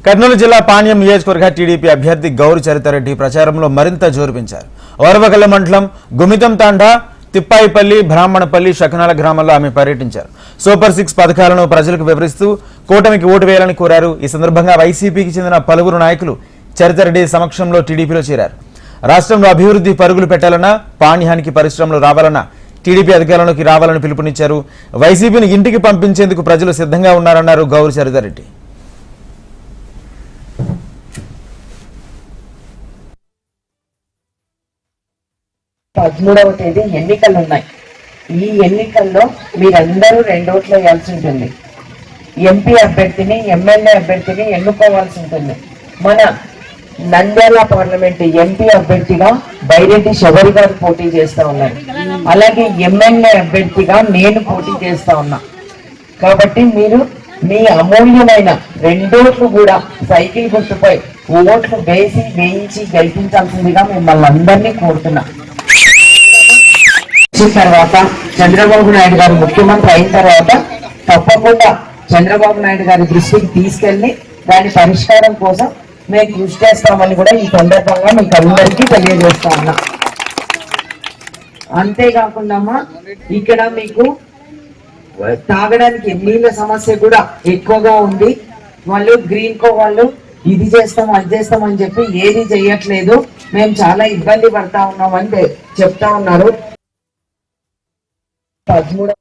కర్నూలు జిల్లా పాణ్యం నియోజకవర్గ టీడీపీ అభ్యర్థి గౌరి చరితారెడ్డి ప్రచారంలో మరింత జోరు పెంచారు. ఓర్వకల్ల మండలం గుమితం తాండా, తిప్పాయిపల్లి, బ్రాహ్మణపల్లి, శకనాల గ్రామాల్లో ఆమె పర్యటించారు. సూపర్ 6 పథకాలను ప్రజలకు వివరిస్తూ కూటమికి ఓటు వేయాలని కోరారు. ఈ సందర్భంగా వైసీపీకి చెందిన పలువురు నాయకులు చరితారెడ్డి సమక్షంలో టీడీపీలో చేరారు. రాష్ట్రంలో అభివృద్ధి పరుగులు పెట్టాలన్నా, పాణ్యానికి పరిశ్రమలు రావాలన్నా టీడీపీ అధికారంలోకి రావాలని పిలుపునిచ్చారు. వైసీపీని ఇంటికి పంపించేందుకు ప్రజలు సిద్ధంగా ఉన్నారన్నారు గౌరి చరితారెడ్డి. 13వ తేదీ ఎన్నికలు ఉన్నాయి. ఈ ఎన్నికల్లో మీరందరూ 2 ఓట్లు వేయాల్సి ఉంటుంది. ఎంపీ అభ్యర్థిని, ఎమ్మెల్యే అభ్యర్థిని ఎన్నుకోవాల్సి ఉంటుంది. మన నంద్యాల పార్లమెంట్ ఎంపీ అభ్యర్థిగా బైరెడ్డి శబరి గారు పోటీ చేస్తా ఉన్నారు. అలాగే ఎమ్మెల్యే అభ్యర్థిగా నేను పోటీ చేస్తా ఉన్నా. కాబట్టి మీరు మీ అమూల్యమైన 2 ఓట్లు కూడా సైకిల్ గుర్తుపై ఓట్లు వేయించి గెలిపించాల్సిందిగా మిమ్మల్ని అందరినీ కోరుతున్నా. తర్వాత చంద్రబాబు నాయుడు గారు ముఖ్యమంత్రి అయిన తర్వాత తప్పకుండా చంద్రబాబు నాయుడు గారి దృష్టికి తీసుకెళ్లి దాని పరిష్కారం కోసం మేము కృషి చేస్తామని కూడా ఈ సందర్భంగా మీకు అందరికీ తెలియజేస్తా ఉన్నా. అంతేకాకుండా ఇక్కడ మీకు తాగడానికి నీళ్ళ సమస్య కూడా ఎక్కువగా ఉంది. వాళ్ళు గ్రీన్ కో వాళ్ళు ఇది చేస్తాం అది చేస్తాం అని చెప్పి ఏది చేయట్లేదు. మేము చాలా ఇబ్బంది పడతా ఉన్నామని చెప్తా ఉన్నారు. 13